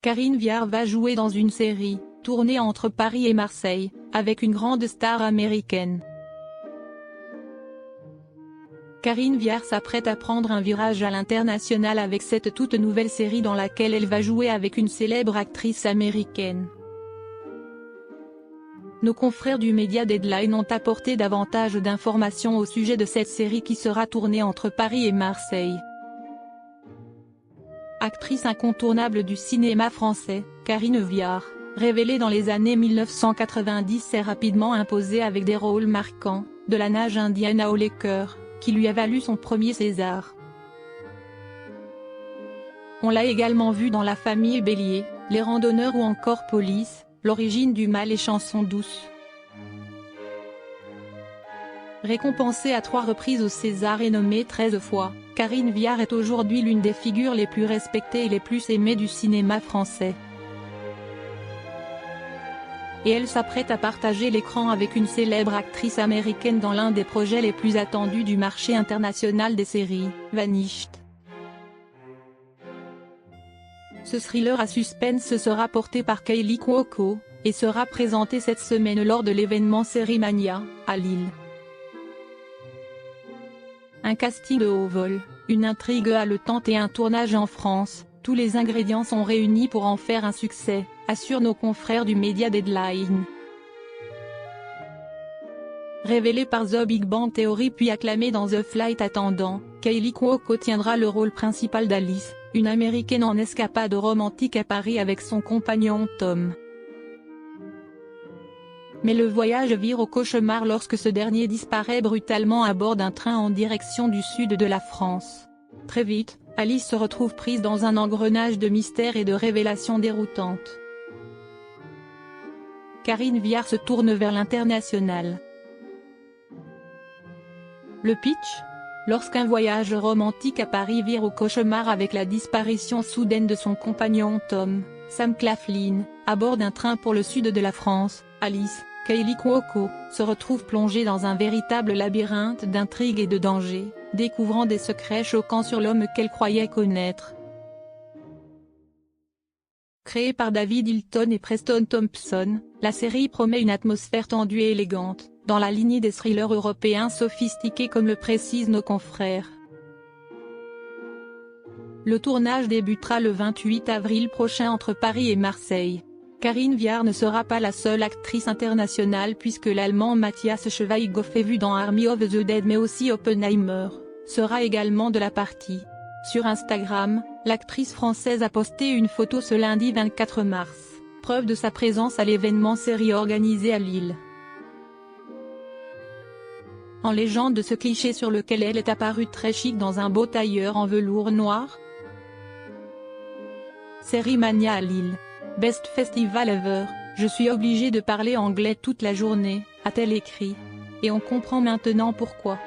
Karine Viard va jouer dans une série, tournée entre Paris et Marseille, avec une grande star américaine. Karine Viard s'apprête à prendre un virage à l'international avec cette toute nouvelle série dans laquelle elle va jouer avec une célèbre actrice américaine. Nos confrères du média Deadline ont apporté davantage d'informations au sujet de cette série qui sera tournée entre Paris et Marseille. Actrice incontournable du cinéma français, Karine Viard, révélée dans les années 1990, s'est rapidement imposée avec des rôles marquants, de la nage indienne à Haut les cœurs, qui lui a valu son premier César. On l'a également vue dans La Famille Bélier, Les Randonneurs ou encore Police, L'origine du mal et Chansons douces. Récompensée à 3 reprises au César et nommée 13 fois, Karine Viard est aujourd'hui l'une des figures les plus respectées et les plus aimées du cinéma français. Et elle s'apprête à partager l'écran avec une célèbre actrice américaine dans l'un des projets les plus attendus du marché international des séries, Vanished. Ce thriller à suspense sera porté par Kaley Cuoco, et sera présenté cette semaine lors de l'événement Série Mania, à Lille. Un casting de haut vol, une intrigue haletante et un tournage en France, tous les ingrédients sont réunis pour en faire un succès, assurent nos confrères du média Deadline. Révélée par The Big Bang Theory puis acclamée dans The Flight Attendant, Kaley Cuoco tiendra le rôle principal d'Alice, une américaine en escapade romantique à Paris avec son compagnon Tom. Mais le voyage vire au cauchemar lorsque ce dernier disparaît brutalement à bord d'un train en direction du sud de la France. Très vite, Alice se retrouve prise dans un engrenage de mystères et de révélations déroutantes. Karine Viard se tourne vers l'international. Le pitch ? Lorsqu'un voyage romantique à Paris vire au cauchemar avec la disparition soudaine de son compagnon Tom, Sam Claflin, à bord d'un train pour le sud de la France, Alice, Kaley Cuoco, se retrouve plongée dans un véritable labyrinthe d'intrigues et de dangers, découvrant des secrets choquants sur l'homme qu'elle croyait connaître. Créée par David Hilton et Preston Thompson, la série promet une atmosphère tendue et élégante, dans la lignée des thrillers européens sophistiqués comme le précisent nos confrères. Le tournage débutera le 28 avril prochain entre Paris et Marseille. Karine Viard ne sera pas la seule actrice internationale puisque l'Allemand Matthias Schweighöfer, vu dans Army of the Dead mais aussi Oppenheimer, sera également de la partie. Sur Instagram, l'actrice française a posté une photo ce lundi 24 mars, preuve de sa présence à l'événement série organisé à Lille. En légende de ce cliché sur lequel elle est apparue très chic dans un beau tailleur en velours noir. Série Mania à Lille. Best festival ever, je suis obligée de parler anglais toute la journée, a-t-elle écrit. Et on comprend maintenant pourquoi.